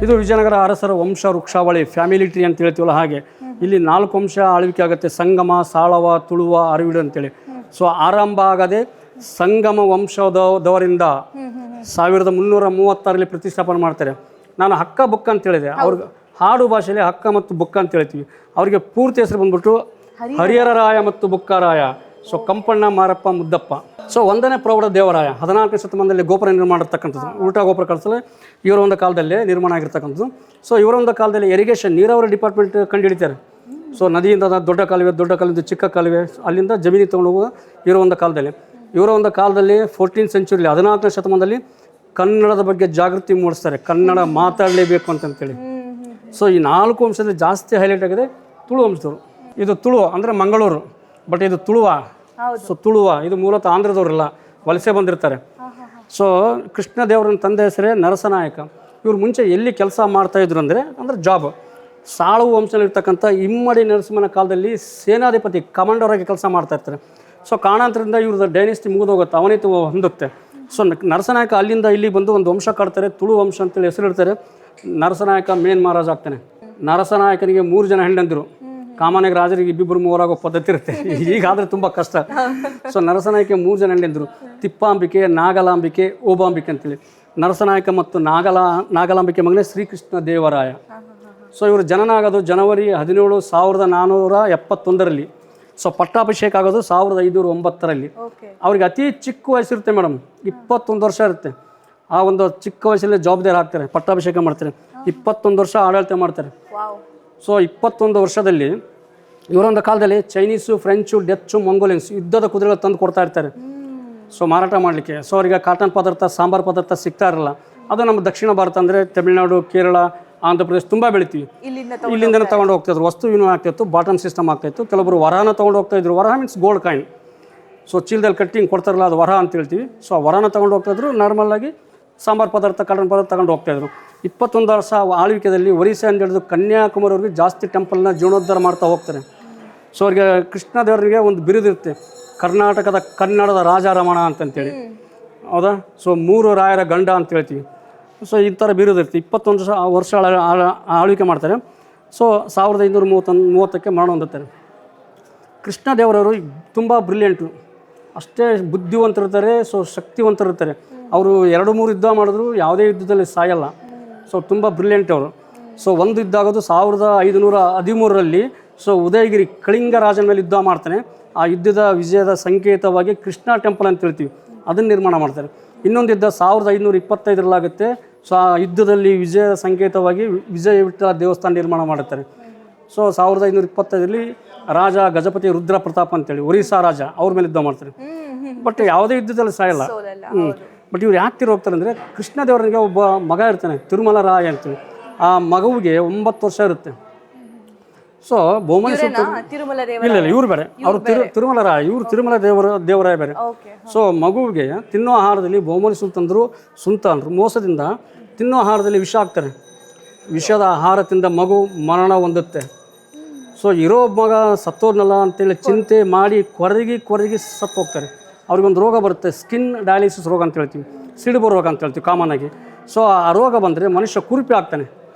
ಇದು ವಿಜಯನಗರ ಅರಸರ ವಂಶ ವೃಕ್ಷಾವಳಿ ಫ್ಯಾಮಿಲಿ ಟ್ರೀ ಅಂತ ಹೇಳ್ತೀವಲ್ಲ ಹಾಗೆ ಇಲ್ಲಿ 4 ವಂಶ ಆಳ್ವಿಕೆ ಆಗುತ್ತೆ. ಸಂಗಮ, ಸಾಳವ, ತುಳುವ, ಅರವಿಡು ಅಂತೇಳಿ. ಸೊ ಆರಂಭ ಆಗದೆ ಸಂಗಮ ವಂಶದವರಿಂದ 1336ರಲ್ಲಿ ಪ್ರತಿಷ್ಠಾಪನೆ ಮಾಡ್ತಾರೆ. ನಾನು ಹಕ್ಕ ಬುಕ್ಕ ಅಂತ ಹೇಳಿದೆ, ಅವ್ರಿಗೆ ಹಾಡು ಭಾಷೆಯಲ್ಲಿ ಹಕ್ಕ ಮತ್ತು ಬುಕ್ಕ ಅಂತ ಹೇಳ್ತೀವಿ. ಅವರಿಗೆ ಪೂರ್ತಿ ಹೆಸರು ಬಂದ್ಬಿಟ್ಟು ಹರಿಹರರಾಯ ಮತ್ತು ಬುಕ್ಕರಾಯ. ಸೊ ಕಂಪಣ್ಣ ಮಾರಪ್ಪ ಮುದ್ದಪ್ಪ. ಸೊ 1ನೇ ಪ್ರೌಢ ದೇವರಾಯ 14ನೇ ಶತಮಾನದಲ್ಲಿ ಗೋಪುರ ನಿರ್ಮಾಣ ಮಾಡಿರ್ತಕ್ಕಂಥದ್ದು. ಉಲ್ಟಾ ಗೋಪುರ ಕಳಿಸಲು ಇವರ ಒಂದು ಕಾಲದಲ್ಲಿ ನಿರ್ಮಾಣ ಆಗಿರ್ತಕ್ಕಂಥದ್ದು. ಸೊ ಇವರ ಒಂದು ಕಾಲದಲ್ಲಿ ಇರಿಗೇಷನ್ ನೀರಾವರಿ ಡಿಪಾರ್ಟ್ಮೆಂಟ್ ಕಂಡುಹಿಡಿತಾರೆ. ಸೊ ನದಿಯಿಂದ ದೊಡ್ಡ ಕಾಲುವೆ ಚಿಕ್ಕ ಕಾಲುವೆ ಅಲ್ಲಿಂದ ಜಮೀನಿಗೆ ತೊಗೊಂಡು ಹೋಗುವ ಇವರ ಒಂದು ಕಾಲದಲ್ಲಿ 14th ಸೆಂಚುರಿಲಿ 14ನೇ ಶತಮಾನದಲ್ಲಿ ಕನ್ನಡದ ಬಗ್ಗೆ ಜಾಗೃತಿ ಮೂಡಿಸ್ತಾರೆ. ಕನ್ನಡ ಮಾತಾಡಲೇಬೇಕು ಅಂತೇಳಿ. ಸೊ ಈ 4 ವಂಶದಲ್ಲಿ ಜಾಸ್ತಿ ಹೈಲೈಟ್ ಆಗಿದೆ ತುಳು ವಂಶದವರು. ಇದು ತುಳು ಅಂದರೆ ಮಂಗಳೂರು, ಬಟ್ ಇದು ತುಳುವ. ಸೊ ತುಳುವ ಇದು ಮೂಲತಃ ಆಂಧ್ರದವರೆಲ್ಲ ವಲಸೆ ಬಂದಿರ್ತಾರೆ. ಸೊ ಕೃಷ್ಣ ದೇವರನ್ನ ತಂದೆ ಹೆಸರೇ ನರಸನಾಯಕ. ಇವ್ರು ಮುಂಚೆ ಎಲ್ಲಿ ಕೆಲಸ ಮಾಡ್ತಾಯಿದ್ರು ಅಂದರೆ ಜಾಬ್. ಸಾಳು ವಂಶದಲ್ಲಿರ್ತಕ್ಕಂಥ ಇಮ್ಮಡಿ ನರಸಿಂಹನ ಕಾಲದಲ್ಲಿ ಸೇನಾಧಿಪತಿ ಕಮಾಂಡರ್ ಆಗಿ ಕೆಲಸ ಮಾಡ್ತಾ ಇರ್ತಾರೆ. ಸೊ ಕಾರಣಾಂತರದಿಂದ ಇವ್ರದ್ದು ಡೈನೆಸ್ಟಿ ಮುಗಿದೋಗುತ್ತೆ, ಅವನತಿ ಹೊಂದುತ್ತೆ. ಸೊ ನರಸನಾಯಕ ಅಲ್ಲಿಂದ ಇಲ್ಲಿ ಬಂದು ಒಂದು ವಂಶ ಕಾಡ್ತಾರೆ, ತುಳು ವಂಶ ಅಂತೇಳಿ ಹೆಸರಿಡ್ತಾರೆ. ನರಸನಾಯಕ ಮೇನ್ ಮಹಾರಾಜ ಆಗ್ತಾನೆ. ನರಸನಾಯಕನಿಗೆ 3 ಜನ ಹೆಂಡಂದಿರು. ಕಾಮನೆಗೆ ರಾಜರಿಗೆ 2-3 ಆಗೋ ಪದ್ಧತಿ ಇರುತ್ತೆ, ಈಗಾದರೆ ತುಂಬ ಕಷ್ಟ. ಸೊ ನರಸನಾಯಕ 3 ಜನ ಹೆಂಡಂದಿರು, ತಿಪ್ಪಾಂಬಿಕೆ, ನಾಗಲಾಂಬಿಕೆ, ಓಬಾಂಬಿಕೆ ಅಂತೇಳಿ. ನರಸನಾಯಕ ಮತ್ತು ನಾಗಲಾಂಬಿಕೆ ಮಗನೇ ಶ್ರೀಕೃಷ್ಣ ದೇವರಾಯ. ಸೊ ಇವರು ಜನನ ಆಗೋದು ಜನವರಿ 17, 1471ರಲ್ಲಿ. ಸೊ ಪಟ್ಟಾಭಿಷೇಕ ಆಗೋದು 1509ರಲ್ಲಿ. ಅವ್ರಿಗೆ ಅತಿ ಚಿಕ್ಕ ವಯಸ್ಸಿರುತ್ತೆ ಮೇಡಮ್, 21 ವರ್ಷ ಇರುತ್ತೆ. ಆ ಒಂದು ಚಿಕ್ಕ ವಯಸ್ಸಲ್ಲೇ ಜವಾಬ್ದಾರಿ ಆಗ್ತಾರೆ, ಪಟ್ಟಾಭಿಷೇಕ ಮಾಡ್ತಾರೆ. 21 ವರ್ಷ ಆಡಳಿತ ಮಾಡ್ತಾರೆ. ಸೊ 21 ವರ್ಷದಲ್ಲಿ ಇವರೊಂದು ಕಾಲದಲ್ಲಿ ಚೈನೀಸು, ಫ್ರೆಂಚು, ಡಚ್ಚು, ಮಂಗೋಲಿಯನ್ಸ್ ಯುದ್ಧದ ಕುದುರೆಗಳು ತಂದು ಕೊಡ್ತಾ ಇರ್ತಾರೆ. ಸೊ ಮಾರಾಟ ಮಾಡಲಿಕ್ಕೆ. ಸೊ ಅವರಿಗೆ ಕಾಟನ್ ಪದಾರ್ಥ, ಸಾಂಬಾರು ಪದಾರ್ಥ ಸಿಗ್ತಾ ಇರಲ್ಲ. ಅದು ನಮ್ಮ ದಕ್ಷಿಣ ಭಾರತ ಅಂದರೆ ತಮಿಳುನಾಡು, ಕೇರಳ, ಆಂಧ್ರ ಪ್ರದೇಶ ತುಂಬ ಬೆಳಿತೀವಿ. ಇಲ್ಲಿಂದನೇ ತೊಗೊಂಡು ಹೋಗ್ತಾಯಿದ್ರು. ವಸ್ತು ವಿನಿಮಯ ಆಗ್ತಾಯಿತ್ತು, ಬಾಟಮ್ ಸಿಸ್ಟಮ್ ಆಗ್ತಾಯಿತ್ತು. ಕೆಲವರು ವರಹನ ತೊಗೊಂಡು ಹೋಗ್ತಾಯಿದ್ರು. Varaha means gold coin. So ಚೀಲದಲ್ಲಿ ಕಟ್ಟಿಂಗ್ ಕೊಡ್ತಾರಲ್ಲ, ಅದು ವರಹ ಅಂತ ಹೇಳ್ತೀವಿ. ಸೊ ಆ ವರಹನ ತೊಗೊಂಡು ಹೋಗ್ತಾಯಿದ್ರು. ನಾರ್ಮಲಾಗಿ ಸಾಂಬಾರು ಪದಾರ್ಥ, ಕಾಟನ್ ಪದಾರ್ಥ ತಗೊಂಡು ಹೋಗ್ತಾಯಿದ್ರು. 21 ವರ್ಷ ಆಳ್ವಿಕೆಯಲ್ಲಿ ಒರಿಸ್ಸಾ ಅಂತ ಹೇಳಿದ್ರು ಕನ್ಯಾಕುಮಾರಿವರೆಗೆ ಜಾಸ್ತಿ ಟೆಂಪಲ್ನ ಜೀರ್ಣೋದ್ಧಾರ ಮಾಡ್ತಾ ಹೋಗ್ತಾರೆ. ಸೊ ಅವ್ರಿಗೆ ಕೃಷ್ಣ ದೇವರಿಗೆ ಒಂದು ಬಿರುದಿರುತ್ತೆ, ಕರ್ನಾಟಕದ ಕನ್ನಡದ ರಾಜಾರಮಣ ಅಂತಂತೇಳಿ, ಹೌದಾ. ಸೊ 3 ರಾಯರ ಗಂಡ ಅಂತ ಹೇಳ್ತೀವಿ. ಸೊ ಈ ಥರ ಬಿರುದಿರುತ್ತೆ. 21 ವರ್ಷ ಆಳ್ವಿಕೆ ಮಾಡ್ತಾರೆ. ಸೊ 1530ಕ್ಕೆ ಮರಣ ಹೊಂದುತ್ತಾರೆ. ಕೃಷ್ಣ ದೇವರವರು ತುಂಬ ಬ್ರಿಲಿಯಂಟು, ಅಷ್ಟೇ ಬುದ್ಧಿವಂತರಿರ್ತಾರೆ. ಸೊ ಶಕ್ತಿವಂತರಿರ್ತಾರೆ. ಅವರು 2-3 ಯುದ್ಧ ಮಾಡಿದ್ರು ಯಾವುದೇ ಯುದ್ಧದಲ್ಲಿ ಸಾಯಲ್ಲ. ಸೊ ತುಂಬ ಬ್ರಿಲಿಯಂಟ್ ಅವರು. ಸೊ ಒಂದು ಯುದ್ಧ ಆಗೋದು 1513ರಲ್ಲಿ. ಸೊ ಉದಯಗಿರಿ ಕಳಿಂಗ ರಾಜನ ಮೇಲೆ ಯುದ್ಧ ಮಾಡ್ತಾನೆ. ಆ ಯುದ್ಧದ ವಿಜಯದ ಸಂಕೇತವಾಗಿ ಕೃಷ್ಣ ಟೆಂಪಲ್ ಅಂತ ಹೇಳ್ತೀವಿ, ಅದನ್ನು ನಿರ್ಮಾಣ ಮಾಡ್ತಾರೆ. ಇನ್ನೊಂದು ಯುದ್ಧ 1525ರಲ್ಲಾಗುತ್ತೆ. ಸೊ ಆ ಯುದ್ಧದಲ್ಲಿ ವಿಜಯದ ಸಂಕೇತವಾಗಿ ವಿಜಯ ವಿಠ್ಠಲ ದೇವಸ್ಥಾನ ನಿರ್ಮಾಣ ಮಾಡುತ್ತಾರೆ. ಸೊ 1525ರಲ್ಲಿ ರಾಜ ಗಜಪತಿ ರುದ್ರ ಪ್ರತಾಪ್ ಅಂತೇಳಿ ಒರಿಸ್ಸಾ ರಾಜ, ಅವ್ರ ಮೇಲೆ ಯುದ್ಧ ಮಾಡ್ತಾರೆ. ಬಟ್ ಯಾವುದೇ ಯುದ್ಧದಲ್ಲಿ ಸಾಯಲ್ಲ. ಬಟ್ ಇವ್ರು ಯಾಕೆ ಹೋಗ್ತಾರೆ ಅಂದರೆ ಕೃಷ್ಣ ದೇವರಿಗೆ ಒಬ್ಬ ಮಗ ಇರ್ತಾನೆ, ತಿರುಮಲ ರಾಯ ಅಂತೇಳಿ. ಆ ಮಗುವಿಗೆ 9 ವರ್ಷ ಇರುತ್ತೆ. ಸೊ ಬಹುಮನಿ ಇಲ್ಲ ಇವ್ರು ಬೇರೆ, ಅವರು ತಿರುಮಲ ರಾಯ, ಇವರು ತಿರುಮಲ ದೇವರಾಯ ಬೇರೆ. ಸೊ ಮಗುವಿಗೆ ತಿನ್ನೋ ಆಹಾರದಲ್ಲಿ ಬಹುಮನಿ ಸುಲ್ತಾನರು ಮೋಸದಿಂದ ತಿನ್ನೋ ಆಹಾರದಲ್ಲಿ ವಿಷ ಹಾಕ್ತಾರೆ. ವಿಷದ ಆಹಾರ ತಿಂದ ಮಗು ಮರಣ ಹೊಂದುತ್ತೆ. ಸೊ ಇರೋ ಮಗ ಸತ್ತೋರ್ನಲ್ಲ ಅಂತೇಳಿ ಚಿಂತೆ ಮಾಡಿ ಕೊರಗಿ ಸತ್ತು ಹೋಗ್ತಾರೆ. ಅವ್ರಿಗೊಂದು ರೋಗ ಬರುತ್ತೆ, ಸ್ಕಿನ್ ಡಯಾಲಿಸಿಸ್ ರೋಗ ಅಂತ ಹೇಳ್ತೀವಿ, ಸಿಡುಬು ರೋಗ ಅಂತ ಹೇಳ್ತೀವಿ ಕಾಮನ್ ಆಗಿ. ಸೊ ಆ ರೋಗ ಬಂದರೆ ಮನುಷ್ಯ ಕುರುಪಿ ಆಗ್ತಾನೆ.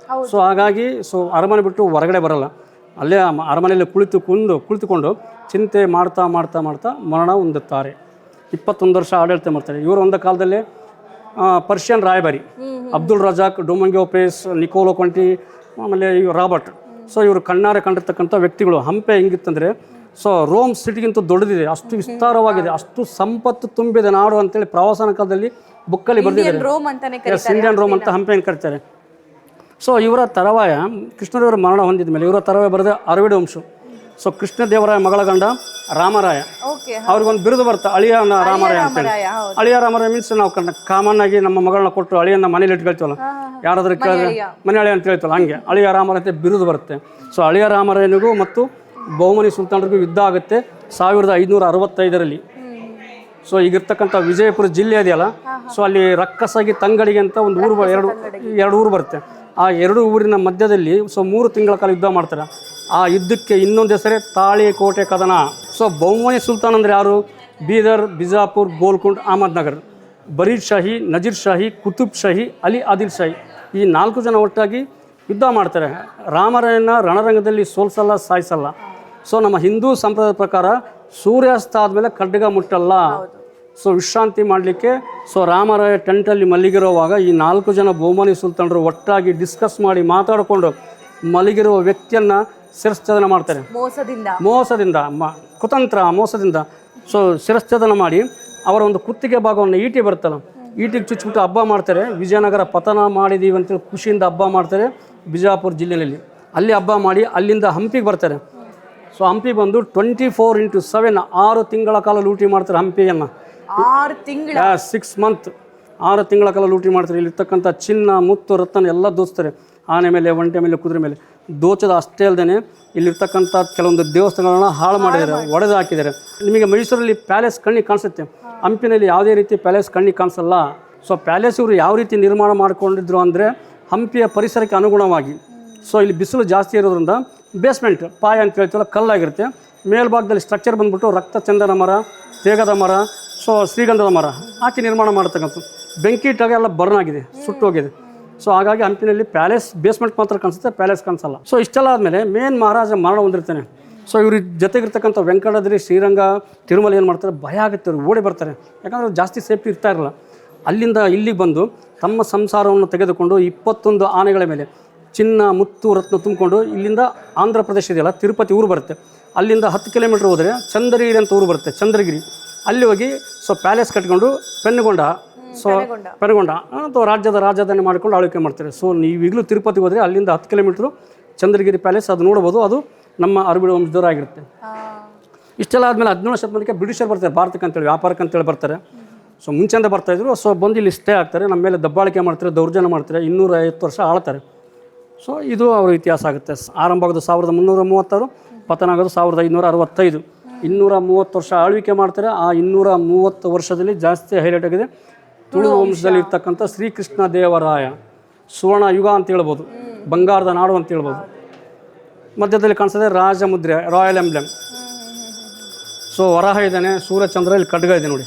ಸೊ ಹಾಗಾಗಿ ಅರಮನೆ ಬಿಟ್ಟು ಹೊರಗಡೆ ಬರಲ್ಲ, ಅಲ್ಲೇ ಅರಮನೆಯಲ್ಲಿ ಕುಳಿತುಕೊಂಡು ಚಿಂತೆ ಮಾಡ್ತಾ ಮರಣ ಹೊಂದುತ್ತಾರೆ. 21 ವರ್ಷ ಆಡಳಿತ ಮಾಡ್ತಾರೆ. ಇವರು ಒಂದು ಕಾಲದಲ್ಲಿ ಪರ್ಷಿಯನ್ ರಾಯಭಾರಿ ಅಬ್ದುಲ್ ರಜಾಕ್, ಡೊಮಂಗ್ಯೋಪೇಸ್, ನಿಕೋಲೋ ಕೊಂಟಿ, ಆಮೇಲೆ ರಾಬರ್ಟ್. ಸೊ ಇವರು ಕಣ್ಣಾರೆ ಕಂಡಿರ್ತಕ್ಕಂಥ ವ್ಯಕ್ತಿಗಳು. ಹಂಪೆ ಹೆಂಗಿತ್ತಂದರೆ ಸೊ ರೋಮ್ ಸಿಟಿಗಿಂತ ದೊಡ್ಡದಿದೆ, ಅಷ್ಟು ವಿಸ್ತಾರವಾಗಿದೆ, ಅಷ್ಟು ಸಂಪತ್ತು ತುಂಬಿದೆ ನಾಡು ಅಂತೇಳಿ ಪ್ರವಾಸನ ಕಾಲದಲ್ಲಿ ಬುಕ್ಕಲ್ಲಿ ಬರೆದಿದ್ದಾರೆ. ಇಂಡಿಯನ್ ರೋಮ್ ಅಂತ ಹಂಪೆಯನ್ನು ಕರೀತಾರೆ. ಸೊ ಇವರ ತರುವಾಯ ಕೃಷ್ಣದೇವರ ಮರಣ ಹೊಂದಿದ ಮೇಲೆ ಇವರ ತರುವಾಯ ಬರೆದ ಅರವಿಡು ವಂಶ. ಸೊ ಕೃಷ್ಣದೇವರಾಯ ಮಗಳ ಗಂಡ ರಾಮರಾಯ, ಅವ್ರಿಗೊಂದು ಬಿರುದು ಬರುತ್ತೆ ಅಳಿಯ ರಾಮರಾಯ ಅಂತೇಳಿ. ಅಳಿಯ ರಾಮರಾಯ ಮೀನ್ಸ್ ನಾವು ಕಾಮನ್ ಆಗಿ ನಮ್ಮ ಮಗಳನ್ನ ಕೊಟ್ಟು ಅಳಿಯನ್ನ ಮನೇಲಿ ಇಟ್ಕೊಳ್ತೀವಲ್ಲ, ಯಾರಾದ್ರೂ ಕೇಳಿದ್ರೆ ಮನೆ ಅಳಿಯ ಅಂತ ಹೇಳ್ತೀವಲ್ಲ, ಹಂಗೆ ಅಳಿಯ ರಾಮರಾಯ ಅಂತ ಬಿರುದು ಬರುತ್ತೆ. ಸೊ ಅಳಿಯ ರಾಮರಾಯನಿಗೂ ಮತ್ತು ಬಹುಮನಿ ಸುಲ್ತಾನರಿಗೂ ಯುದ್ಧ ಆಗುತ್ತೆ 1565ರಲ್ಲಿ. ಸೊ ಈಗಿರ್ತಕ್ಕಂಥ ವಿಜಯಪುರ ಜಿಲ್ಲೆ ಇದೆಯಲ್ಲ, ಸೊ ಅಲ್ಲಿ ರಕ್ಕಸಾಗಿ ತಂಗಡಿಗೆ ಅಂತ ಒಂದು ಊರು, ಎರಡು ಊರು ಬರುತ್ತೆ. ಆ 2 ಊರಿನ ಮಧ್ಯದಲ್ಲಿ 3 ತಿಂಗಳ ಕಾಲ ಯುದ್ಧ ಮಾಡ್ತಾರೆ. ಆ ಯುದ್ಧಕ್ಕೆ ಇನ್ನೊಂದು ಹೆಸರೇ ತಾಳಿಕೋಟೆ ಕದನ. ಸೊ ಬಹುಮನಿ ಸುಲ್ತಾನ್ ಅಂದರೆ ಯಾರು? ಬೀದರ್, ಬಿಜಾಪುರ್, ಗೋಲ್ಕೊಂಡ್, ಅಹಮದ್ ನಗರ್, ಬರೀದ್ ಶಾಹಿ, ನಜೀರ್ ಶಾಹಿ, ಕುತುಬ್ ಶಾಹಿ, ಅಲಿ ಆದಿಲ್ ಶಾಹಿ ಈ 4 ಜನ ಒಟ್ಟಾಗಿ ಯುದ್ಧ ಮಾಡ್ತಾರೆ. ರಾಮರನ್ನ ರಣರಂಗದಲ್ಲಿ ಸೋಲ್ಸಲ್ಲ, ಸಾಯಿಸಲ್ಲ. ಸೊ ನಮ್ಮ ಹಿಂದೂ ಸಂಪ್ರದಾಯದ ಪ್ರಕಾರ ಸೂರ್ಯಾಸ್ತ ಆದಮೇಲೆ ಖಡ್ಗ ಮುಟ್ಟಲ್ಲ. ಸೊ ವಿಶ್ರಾಂತಿ ಮಾಡಲಿಕ್ಕೆ ಸೊ ರಾಮರಾಯ ಟೆಂಟಲ್ಲಿ ಮಲಗಿರುವಾಗ ಈ 4 ಜನ ಬಹುಮನಿ ಸುಲ್ತಾನರು ಒಟ್ಟಾಗಿ ಡಿಸ್ಕಸ್ ಮಾಡಿ ಮಾತಾಡಿಕೊಂಡು ಮಲಗಿರುವ ವ್ಯಕ್ತಿಯನ್ನು ಶಿರಚ್ಛೇದನ ಮಾಡ್ತಾರೆ. ಮೋಸದಿಂದ ಕುತಂತ್ರ ಮೋಸದಿಂದ ಸೊ ಶಿರಚ್ಛೇದನ ಮಾಡಿ ಅವರ ಒಂದು ಕುತ್ತಿಗೆ ಭಾಗವನ್ನು ಈಟಿ ಬರ್ತಲ್ಲ, ಈಟಿಗೆ ಚುಚ್ಚಿಬಿಟ್ಟು ಹಬ್ಬ ಮಾಡ್ತಾರೆ. ವಿಜಯನಗರ ಪತನ ಮಾಡಿದೀವಿ ಅಂತೇಳಿ ಖುಷಿಯಿಂದ ಹಬ್ಬ ಮಾಡ್ತಾರೆ ಬಿಜಾಪುರ ಜಿಲ್ಲೆಯಲ್ಲಿ. ಅಲ್ಲಿ ಹಬ್ಬ ಮಾಡಿ ಅಲ್ಲಿಂದ ಹಂಪಿಗೆ ಬರ್ತಾರೆ. ಸೊ ಹಂಪಿಗೆ ಬಂದು 24x7 6 ತಿಂಗಳ ಕಾಲ ಲೂಟಿ ಮಾಡ್ತಾರೆ ಹಂಪಿಯನ್ನು. 6 ಮಂತ್ 6 ತಿಂಗಳ ಕಾಲ ಲೂಟಿ ಮಾಡ್ತಾರೆ. ಇಲ್ಲಿರ್ತಕ್ಕಂಥ ಚಿನ್ನ ಮುತ್ತು ರತ್ನ ಎಲ್ಲ ದೋಚ್ತಾರೆ. ಆನೆ ಮೇಲೆ, ಒಂಟೆ ಮೇಲೆ, ಕುದುರೆ ಮೇಲೆ ದೋಚದ ಅಷ್ಟೇ ಅಲ್ಲದೆ ಇಲ್ಲಿರ್ತಕ್ಕಂಥ ಕೆಲವೊಂದು ದೇವಸ್ಥಾನಗಳನ್ನ ಹಾಳು ಮಾಡಿದ್ದಾರೆ, ಒಡೆದು ಹಾಕಿದ್ದಾರೆ. ನಿಮಗೆ ಮೈಸೂರಲ್ಲಿ ಪ್ಯಾಲೇಸ್ ಕಣ್ಣಿಗೆ ಕಾಣಿಸುತ್ತೆ, ಹಂಪಿನಲ್ಲಿ ಯಾವುದೇ ರೀತಿ ಪ್ಯಾಲೇಸ್ ಕಣ್ಣಿಗೆ ಕಾಣಿಸಲ್ಲ. ಸೊ ಪ್ಯಾಲೇಸ್ ಇವರು ಯಾವ ರೀತಿ ನಿರ್ಮಾಣ ಮಾಡಿಕೊಂಡಿದ್ರು ಅಂದರೆ ಹಂಪಿಯ ಪರಿಸರಕ್ಕೆ ಅನುಗುಣವಾಗಿ. ಸೊ ಇಲ್ಲಿ ಬಿಸಿಲು ಜಾಸ್ತಿ ಇರೋದ್ರಿಂದ ಬೇಸ್ಮೆಂಟ್ ಪಾಯ ಅಂತ ಹೇಳ್ತೀವಲ್ಲ, ಕಲ್ಲಾಗಿರುತ್ತೆ. ಮೇಲ್ಭಾಗದಲ್ಲಿ ಸ್ಟ್ರಕ್ಚರ್ ಬಂದ್ಬಿಟ್ಟು ರಕ್ತ ಚಂದನ ಮರ, ತೇಗದ ಮರ, ಸೊ ಶ್ರೀಗಂಧದ ಮರ ಹಾಕಿ ನಿರ್ಮಾಣ ಮಾಡ್ತಕ್ಕಂಥದ್ದು. ಬೆಂಕಿ ಇಟ್ಟಾಗ ಎಲ್ಲ ಬರ್ನ್ ಆಗಿದೆ, ಸುಟ್ಟೋಗಿದೆ. ಸೊ ಹಾಗಾಗಿ ಹಂಪಿನಲ್ಲಿ ಪ್ಯಾಲೇಸ್ ಬೇಸ್ಮೆಂಟ್ ಮಾತ್ರ ಕಾಣಿಸುತ್ತೆ, ಪ್ಯಾಲೇಸ್ ಕಾಣಿಸಲ್ಲ. ಸೊ ಇಷ್ಟೆಲ್ಲ ಆದಮೇಲೆ ಮೇನ್ ಮಹಾರಾಜ ಮರಣ ಹೊಂದಿರ್ತಾನೆ. ಸೊ ಇವ್ರ ಜೊತೆಗಿರ್ತಕ್ಕಂಥ ವೆಂಕಟಾದ್ರಿ, ಶ್ರೀರಂಗ, ತಿರುಮಲ ಏನು ಮಾಡ್ತಾರೆ, ಭಯ ಆಗುತ್ತೆ, ಅವ್ರು ಓಡಿ ಬರ್ತಾರೆ. ಯಾಕಂದರೆ ಜಾಸ್ತಿ ಸೇಫ್ಟಿ ಇರ್ತಾ ಇರಲ್ಲ. ಅಲ್ಲಿಂದ ಇಲ್ಲಿಗೆ ಬಂದು ತಮ್ಮ ಸಂಸಾರವನ್ನು ತೆಗೆದುಕೊಂಡು 21 ಆನೆಗಳ ಮೇಲೆ ಚಿನ್ನ ಮುತ್ತು ರತ್ನ ತುಂಬಿಕೊಂಡು ಇಲ್ಲಿಂದ ಆಂಧ್ರ ಪ್ರದೇಶ ಇದೆಯಲ್ಲ, ತಿರುಪತಿ ಊರು ಬರುತ್ತೆ. ಅಲ್ಲಿಂದ 10 ಕಿಲೋಮೀಟ್ರ್ ಹೋದರೆ ಚಂದ್ರಗಿರಿ ಅಂತ ಊರು ಬರುತ್ತೆ, ಚಂದ್ರಗಿರಿ. ಅಲ್ಲಿ ಹೋಗಿ ಸೊ ಪ್ಯಾಲೇಸ್ ಕಟ್ಕೊಂಡು ಪೆನ್ಗೊಂಡ ಅಥವಾ ರಾಜ್ಯದ ರಾಜಧಾನಿ ಮಾಡಿಕೊಂಡು ಆಳ್ವಿಕೆ ಮಾಡ್ತಾರೆ. ಸೊ ನೀವು ಈಗಲೂ ತಿರುಪತಿಗೆ ಹೋದರೆ ಅಲ್ಲಿಂದ 10 ಕಿಲೋಮೀಟ್ರು ಚಂದ್ರಗಿರಿ ಪ್ಯಾಲೇಸ್, ಅದು ನೋಡ್ಬೋದು. ಅದು ನಮ್ಮ ಅರಬಿಡ ವಂಶದವರಾಗಿರುತ್ತೆ. ಇಷ್ಟೆಲ್ಲ ಆದಮೇಲೆ 17ನೇ ಶತಮಾನಕ್ಕೆ ಬ್ರಿಟಿಷರು ಬರ್ತಾರೆ ಭಾರತಕ್ಕೆ ಅಂತೇಳಿ, ವ್ಯಾಪಾರಕ್ಕೆ ಅಂತೇಳಿ ಬರ್ತಾರೆ. ಸೊ ಮುಂಚೆಯಿಂದ ಬರ್ತಾಯಿದ್ರು. ಸೊ ಬಂದು ಇಲ್ಲಿ ಸ್ಟೇ ಆಗ್ತಾರೆ, ನಮ್ಮ ಮೇಲೆ ದಬ್ಬಾಳಿಕೆ ಮಾಡ್ತಾರೆ, ದೌರ್ಜನ್ಯ ಮಾಡ್ತಾರೆ, 250 ವರ್ಷ ಆಳ್ತಾರೆ. ಸೊ ಇದು ಅವರ ಇತಿಹಾಸ ಆಗುತ್ತೆ. ಆರಂಭ ಆಗೋದು 1336, ಪತನ ಆಗೋದು 1565. 230 ವರ್ಷ ಆಳ್ವಿಕೆ ಮಾಡ್ತಾರೆ. ಆ 230 ವರ್ಷದಲ್ಲಿ ಜಾಸ್ತಿ ಹೈಲೈಟ್ ಆಗಿದೆ ತುಳು ವಂಶದಲ್ಲಿ ಇರ್ತಕ್ಕಂಥ ಶ್ರೀಕೃಷ್ಣ ದೇವರಾಯ. ಸುವರ್ಣ ಯುಗ ಅಂತ ಹೇಳ್ಬೋದು, ಬಂಗಾರದ ನಾಡು ಅಂತ ಹೇಳ್ಬೋದು. ಮಧ್ಯದಲ್ಲಿ ಕಾಣಿಸ್ತದೆ ರಾಜ ಮುದ್ರೆ, ರಾಯಲ್ ಎಂಬ್ಲೆಮ್. ಸೊ ವರಹ ಇದ್ದಾನೆ, ಸೂರ್ಯಚಂದ್ರ, ಇಲ್ಲಿ ಖಡ್ಗ ಇದೆ ನೋಡಿ.